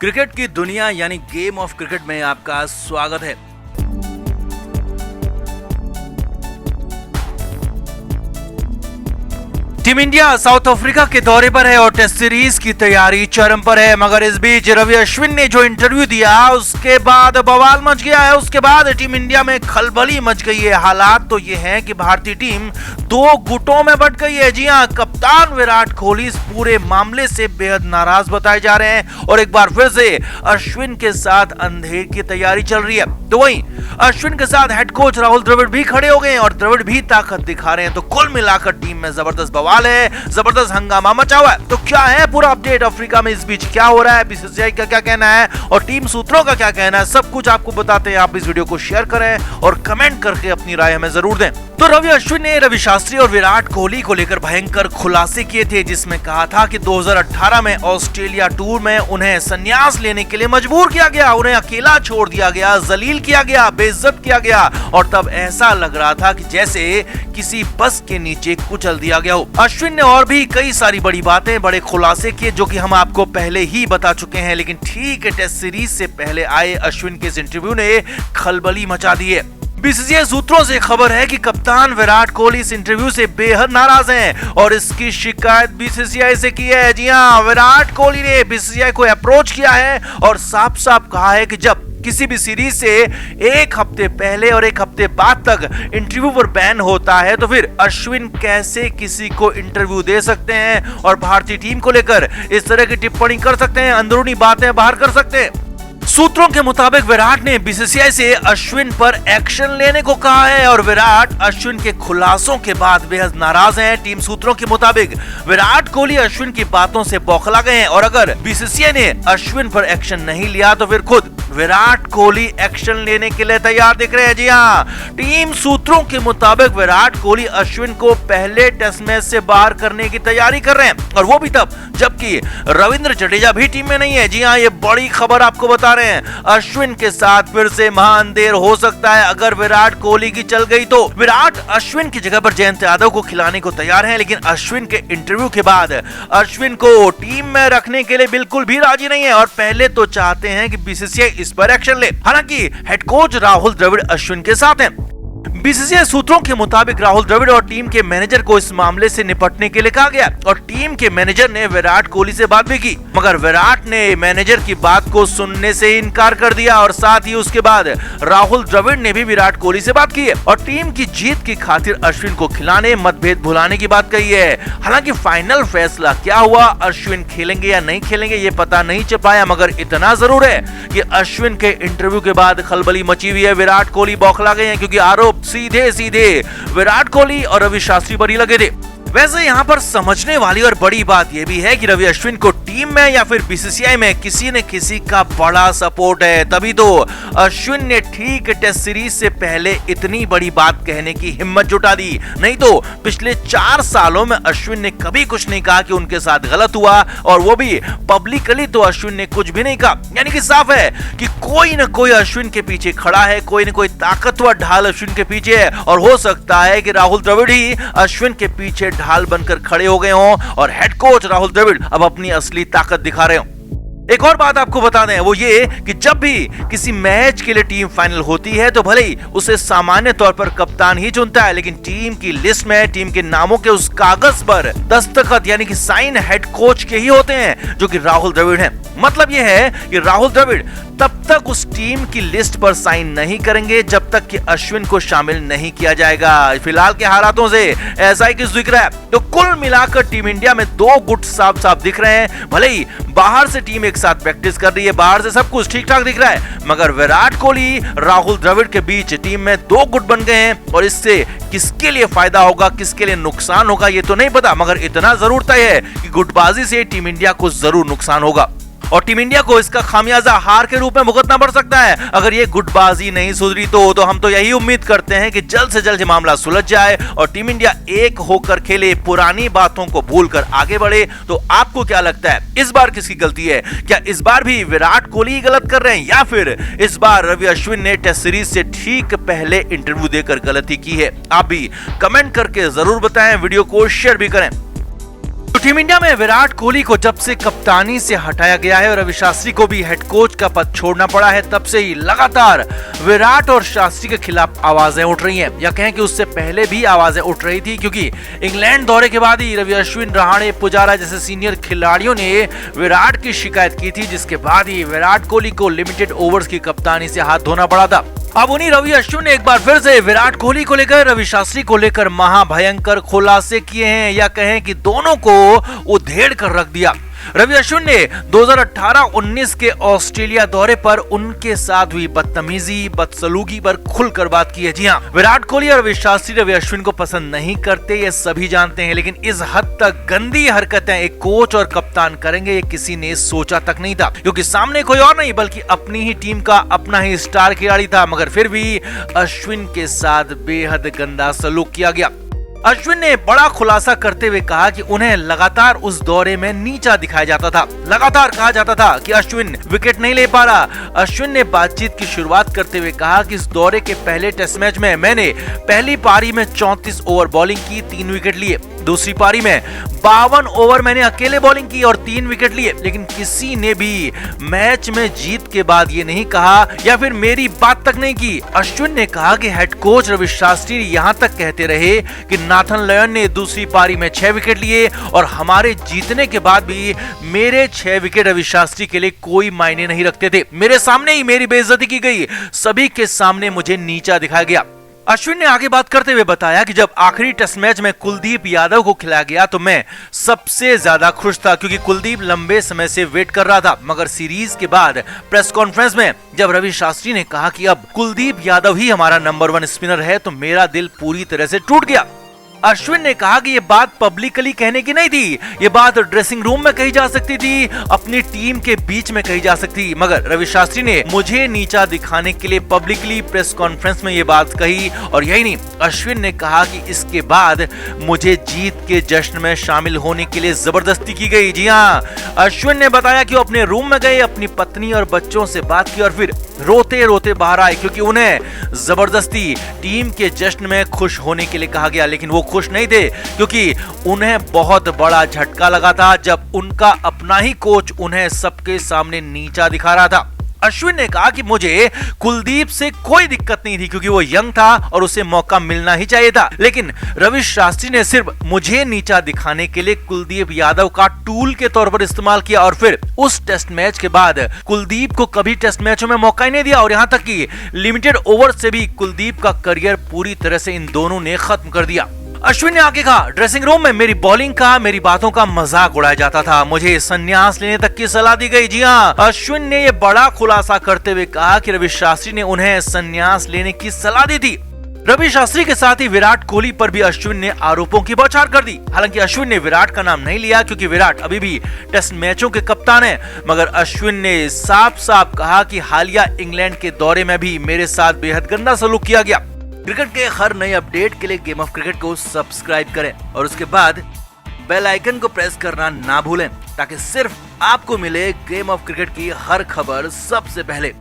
Cricket की दुनिया यानी गेम ऑफ क्रिकेट में आपका स्वागत है। टीम इंडिया साउथ अफ्रीका के दौरे पर है और टेस्ट सीरीज की तैयारी चरम पर है, मगर इस बीच रवि अश्विन ने जो इंटरव्यू दिया उसके बाद बवाल मच गया है। उसके बाद टीम इंडिया में खलबली मच गई है। हालात तो ये हैं कि भारतीय टीम दो गुटों में बंट गई है। जी हां, कप्तान विराट कोहली इस पूरे मामले से बेहद नाराज बताए जा रहे हैं और एक बार फिर से अश्विन के साथ अंधेर की तैयारी चल रही है। तो वहीं अश्विन के साथ हेड कोच राहुल द्रविड़ भी खड़े हो गए हैं और द्रविड़ भी ताकत दिखा रहे हैं। तो कुल मिलाकर टीम में जबरदस्त बवाल है, जबरदस्त हंगामा मचा हुआ है। तो क्या है पूरा अपडेट अफ्रीका में, इस बीच क्या हो रहा है, बीसीसीआई का क्या कहना है और टीम सूत्रों का क्या कहना है, सब कुछ आपको बताते हैं। आप इस वीडियो को शेयर करें और कमेंट करके अपनी राय हमें जरूर दें। तो रवि अश्विन ने रवि शास्त्री और विराट कोहली को लेकर भयंकर खुलासे किए थे, जिसमें कहा था कि 2018 में ऑस्ट्रेलिया टूर में उन्हें संन्यास लेने के लिए मजबूर किया गया, उन्हें अकेला छोड़ दिया गया, जलील किया गया, बेइज्जत किया गया और तब ऐसा लग रहा था कि जैसे किसी बस के नीचे कुचल दिया गया हो। अश्विन ने और भी कई सारी बड़ी बातें, बड़े खुलासे किए जो कि हम आपको पहले ही बता चुके हैं, लेकिन ठीक है, टेस्ट सीरीज से पहले आए अश्विन के इस इंटरव्यू ने खलबली मचा दी है। बीसीसीआई सूत्रों से खबर है कि कप्तान विराट कोहली इस इंटरव्यू से बेहद नाराज हैं और इसकी शिकायत बीसीसीआई से की है। जी हां, विराट कोहली ने बीसीसीआई को अप्रोच किया है और साफ साफ कहा है कि जब किसी भी सीरीज से एक हफ्ते पहले और एक हफ्ते बाद तक इंटरव्यू पर बैन होता है तो फिर अश्विन कैसे किसी को इंटरव्यू दे सकते हैं और भारतीय टीम को लेकर इस तरह की टिप्पणी कर सकते हैं, अंदरूनी बातें बाहर कर सकते हैं। सूत्रों के मुताबिक विराट ने बीसीसीआई से अश्विन पर एक्शन लेने को कहा है और विराट अश्विन के खुलासों के बाद बेहद नाराज हैं। टीम सूत्रों के मुताबिक विराट कोहली अश्विन की बातों से बौखला गए हैं और अगर बीसीसीआई ने अश्विन पर एक्शन नहीं लिया तो फिर खुद विराट कोहली एक्शन लेने के लिए तैयार दिख रहे हैं। जी हां, टीम सूत्रों के मुताबिक विराट कोहली अश्विन को पहले टेस्ट मैच से बाहर करने की तैयारी कर रहे हैं और वो भी तब जबकि रविंद्र जडेजा भी टीम में नहीं है। जी हां, ये बड़ी खबर आपको बता रहे हैं। अश्विन के साथ फिर से महाअंधेर हो सकता है अगर विराट कोहली की चल गई तो। विराट अश्विन की जगह पर जयंत यादव को खिलाने को तैयार हैं, लेकिन अश्विन के इंटरव्यू के बाद अश्विन को टीम में रखने के लिए बिल्कुल भी राजी नहीं है और पहले तो चाहते हैं कि बीसीसीआई इस पर एक्शन ले। हालांकि हेड कोच राहुल द्रविड़ अश्विन के साथ हैं। बीसीसीआई सूत्रों के मुताबिक राहुल द्रविड़ और टीम के मैनेजर को इस मामले से निपटने के लिए कहा गया और टीम के मैनेजर ने विराट कोहली से बात भी की, मगर विराट ने मैनेजर की बात को सुनने से इनकार कर दिया और साथ ही उसके बाद राहुल द्रविड़ ने भी विराट कोहली से बात की है और टीम की जीत की खातिर अश्विन को खिलाने, मतभेद भुलाने की बात कही है। हालांकि फाइनल फैसला क्या हुआ, अश्विन खेलेंगे या नहीं खेलेंगे ये पता नहीं चल पाया, मगर इतना जरूर है कि अश्विन के इंटरव्यू के बाद खलबली मची हुई है। विराट कोहली बौखला गए हैं क्योंकि आरोप सीधे सीधे विराट कोहली और रवि शास्त्री पर ही लगे थे। वैसे यहाँ पर समझने वाली और बड़ी बात यह भी है कि रवि अश्विन को टीम में या फिर बीसीसीआई में किसी न किसी का बड़ा सपोर्ट है, तभी तो अश्विन ने ठीक टेस्ट सीरीज से पहले इतनी बड़ी बात कहने की हिम्मत जुटा दी। नहीं तो पिछले 4 सालों में अश्विन ने कभी कुछ नहीं कहा कि उनके साथ गलत हुआ और वो भी पब्लिकली तो अश्विन ने कुछ भी नहीं कहा। यानी कि साफ है कि कोई न कोई अश्विन के पीछे खड़ा है, कोई न कोई ताकतवर ढाल अश्विन के पीछे है और हो सकता है कि राहुल द्रविड़ ही अश्विन के पीछे ढाल बनकर खड़े हो गए हों और हेड कोच राहुल द्रविड़ अब अपनी असली ताकत दिखा रहे हों। एक और बात आपको बता दें, वो ये कि जब भी किसी मैच के लिए टीम फाइनल होती है तो भले ही उसे सामान्य तौर पर कप्तान ही चुनता है, लेकिन टीम की लिस्ट में टीम के नामों के उस कागज पर दस्तखत यानी कि साइन हेड कोच के ही होते हैं जो कि राहुल द्रविड़ हैं। मतलब यह है कि राहुल द्रविड़ तब तक उस टीम की लिस्ट पर साइन नहीं करेंगे जब तक कि अश्विन को शामिल नहीं किया जाएगा। फिलहाल के हालातों से ऐसा ही कुछ दिख रहा है। तो कुल मिलाकर टीम इंडिया में दो गुट साफ साफ दिख रहे हैं। भले ही बाहर से टीम एक साथ प्रैक्टिस कर रही है, बाहर से सब कुछ ठीक ठाक दिख रहा है, मगर विराट कोहली राहुल द्रविड़ के बीच टीम में दो गुट बन गए हैं और इससे किसके लिए फायदा होगा, किसके लिए नुकसान होगा ये तो नहीं पता, मगर इतना जरूर तय है कि गुटबाजी से टीम इंडिया को जरूर नुकसान होगा और टीम इंडिया को इसका खामियाजा हार के रूप में भुगतना पड़ सकता है अगर ये गुटबाजी नहीं सुधरी तो हम तो यही उम्मीद करते हैं कि जल्द से जल्द मामला सुलझ जाए और टीम इंडिया एक होकर खेले, पुरानी बातों को भूलकर आगे बढ़े। तो आपको क्या लगता है, इस बार किसकी गलती है? क्या इस बार भी विराट कोहली गलत कर रहे हैं या फिर इस बार रवि अश्विन ने टेस्ट सीरीज से ठीक पहले इंटरव्यू देकर गलती की है? आप भी कमेंट करके जरूर बताएं, वीडियो को शेयर भी करें। तो टीम इंडिया में विराट कोहली को जब से कप्तानी से हटाया गया है और रवि शास्त्री को भी हेड कोच का पद छोड़ना पड़ा है, तब से ही लगातार विराट और शास्त्री के खिलाफ आवाजें उठ रही हैं, या कहें कि उससे पहले भी आवाजें उठ रही थी, क्योंकि इंग्लैंड दौरे के बाद ही रवि अश्विन, रहाणे, पुजारा जैसे सीनियर खिलाड़ियों ने विराट की शिकायत की थी, जिसके बाद ही विराट कोहली को लिमिटेड ओवर्स की कप्तानी से हाथ धोना पड़ा था। अब उन्हीं रवि अश्विन ने एक बार फिर से विराट कोहली को लेकर, रवि शास्त्री को लेकर महाभयंकर खुलासे किए हैं, या कहें कि दोनों को उधेड़ कर रख दिया। रवि अश्विन ने 2018-19 के ऑस्ट्रेलिया दौरे पर उनके साथ हुई बदतमीजी, बदसलूकी पर खुलकर बात की है। जी हाँ, विराट कोहली और रवि शास्त्री रवि अश्विन को पसंद नहीं करते, ये सभी जानते हैं, लेकिन इस हद तक गंदी हरकतें एक कोच और कप्तान करेंगे ये किसी ने सोचा तक नहीं था, क्योंकि सामने कोई और नहीं बल्कि अपनी ही टीम का अपना ही स्टार खिलाड़ी था, मगर फिर भी अश्विन के साथ बेहद गंदा सलूक किया गया। अश्विन ने बड़ा खुलासा करते हुए कहा कि उन्हें लगातार उस दौरे में नीचा दिखाया जाता था। लगातार कहा जाता था कि अश्विन विकेट नहीं ले पा रहा। अश्विन ने बातचीत की शुरुआत करते हुए कहा कि इस दौरे के पहले टेस्ट मैच में मैंने पहली पारी में 34 ओवर बॉलिंग की, 3 विकेट लिए। दूसरी पारी में 52 ओवर मैंने अकेले बॉलिंग की और 3 विकेट लिए, लेकिन किसी ने भी मैच में जीत के बाद ये नहीं कहा या फिर मेरी बात तक नहीं की। अश्विन ने कहा कि हेड कोच रवि शास्त्री यहाँ तक कहते रहे कि नाथन लयन ने दूसरी पारी में 6 विकेट लिए और हमारे जीतने के बाद भी मेरे 6 विकेट रवि शास्त्री के लिए कोई मायने नहीं रखते थे। मेरे सामने ही मेरी बेइज्जती की गई, सभी के सामने मुझे नीचा दिखाया गया। अश्विन ने आगे बात करते हुए बताया कि जब आखिरी टेस्ट मैच में कुलदीप यादव को खिलाया गया तो मैं सबसे ज्यादा खुश था, क्योंकि कुलदीप लंबे समय से वेट कर रहा था। मगर सीरीज के बाद प्रेस कॉन्फ्रेंस में जब रवि शास्त्री ने कहा कि अब कुलदीप यादव ही हमारा नंबर 1 स्पिनर है, तो मेरा दिल पूरी तरह से टूट गया। अश्विन ने कहा कि ये बात पब्लिकली कहने की नहीं थी, ये बात ड्रेसिंग रूम में कही जा सकती थी, अपनी टीम के बीच में कही जा सकती, मगर रवि शास्त्री ने मुझे नीचा दिखाने के लिए पब्लिकली प्रेस कॉन्फ्रेंस में ये बात कही। और यही नहीं, अश्विन ने कहा कि इसके बाद मुझे जीत के जश्न में शामिल होने के लिए जबरदस्ती की गई। जी हाँ, अश्विन ने बताया कि वो अपने रूम में गए, अपनी पत्नी और बच्चों से बात की और फिर रोते रोते बाहर आए, क्योंकि उन्हें जबरदस्ती टीम के जश्न में खुश होने के लिए कहा गया। लेकिन वो खुश नहीं थे, क्योंकि उन्हें बहुत बड़ा झटका लगा था जब उनका अपना ही कोच उन्हें सबके सामने नीचा दिखा रहा था। अश्विन ने कहा कि मुझे कुलदीप से कोई दिक्कत नहीं थी, क्योंकि वो यंग था और उसे मौका मिलना ही चाहिए था, लेकिन रवि शास्त्री ने सिर्फ मुझे नीचा दिखाने के लिए कुलदीप यादव का टूल के तौर पर इस्तेमाल किया और फिर उस टेस्ट मैच के बाद कुलदीप को कभी टेस्ट मैचों में मौका ही नहीं दिया और यहाँ तक कि लिमिटेड ओवर से भी कुलदीप का करियर पूरी तरह से इन दोनों ने खत्म कर दिया। अश्विन ने आगे कहा, ड्रेसिंग रूम में मेरी बॉलिंग का, मेरी बातों का मजाक उड़ाया जाता था, मुझे संन्यास लेने तक की सलाह दी गई। जी हाँ, अश्विन ने यह बड़ा खुलासा करते हुए कहा कि रवि शास्त्री ने उन्हें संन्यास लेने की सलाह दी थी। रवि शास्त्री के साथ ही विराट कोहली पर भी अश्विन ने आरोपों की बौछार कर दी। हालांकि अश्विन ने विराट का नाम नहीं लिया, क्योंकि विराट अभी भी टेस्ट मैचों के कप्तान हैं, मगर अश्विन ने साफ साफ कहा कि हालिया इंग्लैंड के दौरे में भी मेरे साथ बेहद गंदा सलूक किया गया। क्रिकेट के हर नए अपडेट के लिए गेम ऑफ क्रिकेट को सब्सक्राइब करें और उसके बाद बेल आइकन को प्रेस करना ना भूलें, ताकि सिर्फ आपको मिले गेम ऑफ क्रिकेट की हर खबर सबसे पहले।